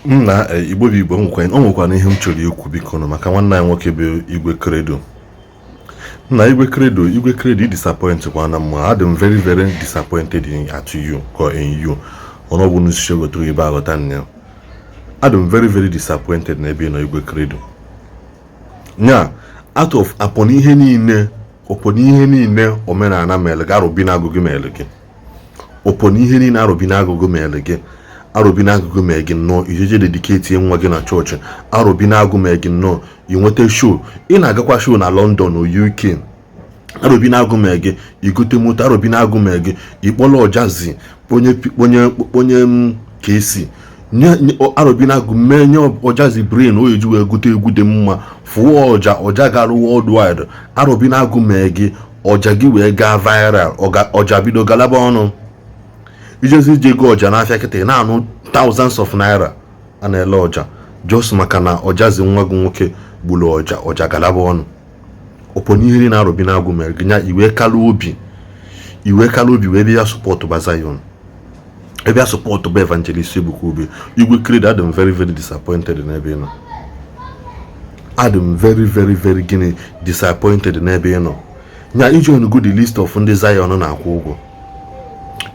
Nna Igbo bụ Igbo nwekwa n'ihe m chọrọ ikwu biko nọ maka nwanne anyị nwoke bụ Igwe Credo. Nna Igwe Credo disappoint kwana mma. I am very very disappointed at you or in you. Ono bụ n'isi goto ebe aghọta nne. I am very very disappointed na ebe nọ Igwe Credo. Nya out of upon ihe niile omenala mere ga arobi na agụgụ mere gị. Upon ihe niile arobi na agụgụ mere gị. Arobi na agụgụ mee gị nnọọ ijeje dedicate nwa gị na chọọchị. Arobi na agụ mee gị nnọọ inweta show. Ị na-agakwa show na London o UK. Arobi na agụ mee gị igote moto. Arobi na agụ mee gị ikpọlọ ọjazi onye kesi arobi na agụ mee nye ọjazi brain o eji wee gote egwu dị mma fụọ ọja gara worldwide. Arobi na agụ mee gị ọja gị wee gaa viral ọja bido galaba ọnụ. Ijezi ije go ọja n'afịa kịta na-anụ thousands of naira a na-ele ọja just maka na ọjazi nwa gị nwoke gburu ọja galaba ọnụ. Ọpọ ihe na arobi na agụ mere gị nya iwe kala obi wee bịa support Zion. Ebe ya support bụ Evangelist Ebuka Obi. Igwe Credo I'm very very disappointed n'ebe nọ. I'm very very very disappointed n'ebe nọ. Nya ije onugo the list of ndị Zion na-akwụ ụgwọ.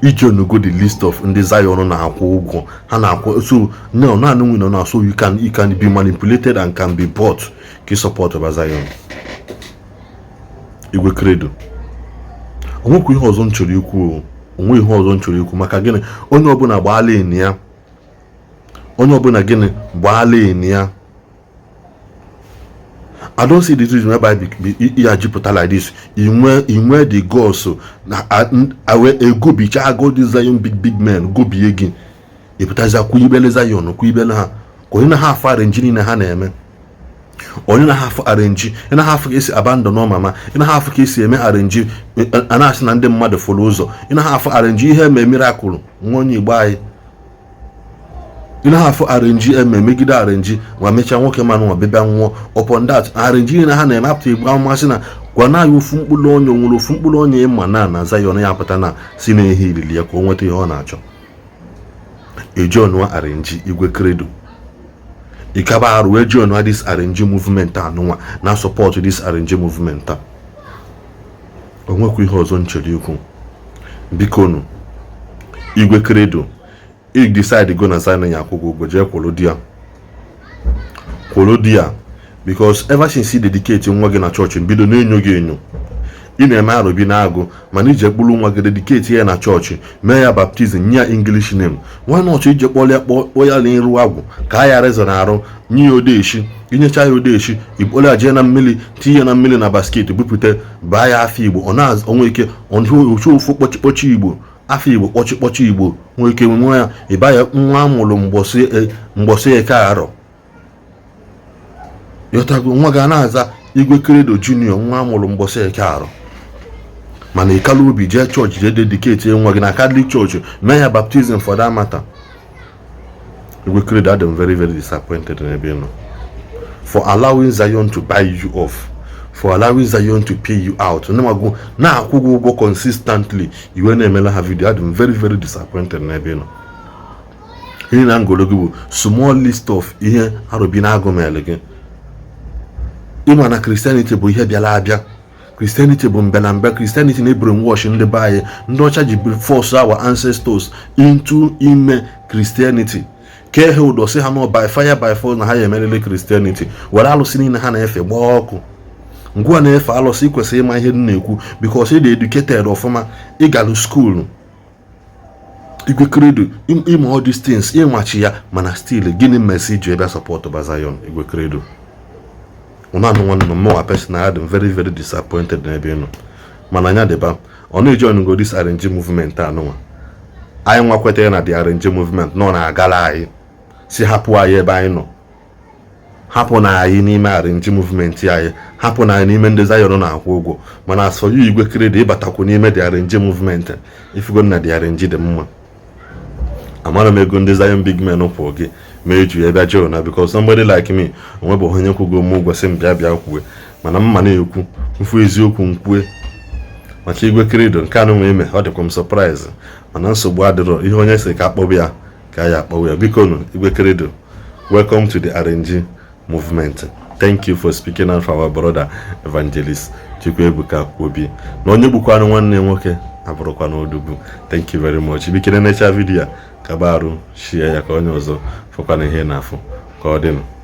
Ije onugo the list of ndị Zion na-akwụ ụgwọ. Ha na-akwụ so no naanị nwere na so you can be manipulated and can be bought ka support Zion. Igwe Credo. Onwekwa ihe ọzọ m chọrọ ikwu maka gịnị onye ọbụla gbaala eni ya. I don't see the reason why Iwaji put like this. Inwe the gods na go bicha go this Zion big men go bi again. Iputaza kuibele Zion kuibele ha. Ko ina ha fa arrange na ha na-eme. Onye na half arrange ina half ka esi abandon mama ina half ka esi eme arrange ana asị na ndị mmadụ folo ụzọ ina half arrange ihe eme miracle nwa onye Igbo anyị ina half arrange eme megide arrange ma mecha nwoke manụ ọbịbịa nwụọ upon that arrange na ha na-eme apụta Igbo amasị na gwa na ya ofu mkpụrụ onye nwere ofu mkpụrụ onye ịma na Zion ya apụta na si na ehe ilili ya ka o nweta ihe ọ na-achọ. Ejonwa arrange Igwe Credo ikaba arụ eji this arrange movement anụnwa na support this arrange movement a. Onwekwa ihe ọzọ nchọrọ ikwu biko nụ Igwe Credo I decide go na Zion ya akwụgo ụgwọ jee kwụrụ di ya because ever since I dedicate nwa gị na chọọchị mbido na-enyo gị enyo. Ị na-eme arobi na agụ mana ije kpụrụ nwa gị dedicate ya na chọọchị mee ya baptizim nye ya English name. Nwa nọọchị ije kpọọ ya n'iru agwụ ka ya rezọ na arụ nye ya odeshi inyecha ya odeshi ikpọrọ ya jee na mmiri tinye na mmiri na basket bupụta baa ya afọ Igbo ọ onwe ike ochu ofu kpọchikpọchi Igbo afọ Igbo kpọchikpọchi Igbo nwee ike nwa ya ịba ya nwa amụrụ mgbọsị eke arọ yotago nwa ga na-aza Igwe Credo Junior nwa amụrụ mgbọsị eke arọ mana ịkala obi jee chọọchị jee dedicate nwa gị na Catholic Church mee ya baptism for that matter. Igwe Credo I'm very very disappointed in ebe nọ for allowing Zion to buy you off, for allowing Zion to pay you out. Na akwụgwọ ụgwọ consistently iwe na-emela ha video. I'm very very disappointed in ebe nọ. Ihe na ngolo gị bụ small list of ihe arobi na agụ mere gị. Ịma na Christianity bụ ihe bịala abịa. Christianity bụ mbe na mbe. Christianity na-brainwash ndị be anyị. Ndị ọcha ji force our ancestors into ime Christianity. Ke he udo si ha no by fire by force na ha emerele Christianity. Were alụsị niile ha na-efe gbaa ọkụ. Ngwa na-efe alụsị kwesịrị ịma ihe na-ekwu because ị dị educated ọfụma ị galu school. Igwe Credo ịma all these things ịmachi ya mana still gịnị message ebe support Zion Igwe Credo. One person I had very very disappointed n'ebe nọ. Mana anya deba ọ na-eji go this arrange movement anụnwa. Anyị nwa kweta na the arrange movement nọ na agala anyị si hapụ anyị ebe anyị nọ. Hapụ na anyị n'ime arrange movement anyị. Hapụ na anyị n'ime ndị Zion na-akwụ ụgwọ. Mana as for you Igwe Credo ịbatakwu n'ime the arrange movement if you go na the arrange dị mma. Amara m ego ndị Zion big men ụpụ gị meju ebe jeo na because somebody like me onwe bụ onye kwugo m ụgwọ sị m bịa kwuwe mana mma na-ekwu mfu eziokwu nkwue maka Igwe Credo nke anụ nwe ime ọ dịkwa m surprise mana nsogbu adịrọ ihe onye si ka akpọbụ ya ka ya akpọbụ ya biko nụ Igwe Credo welcome to the RNG movement. Thank you for speaking out for our brother Evangelist Ebuka Obi. Na onye bụkwanụ nwanne nwoke abụrụkwa n'odugwu. Thank you very much. Bikene necha video kabaru share ya ka onye ọzọ fọkwana ihe n'afọ ka ọ dịnụ.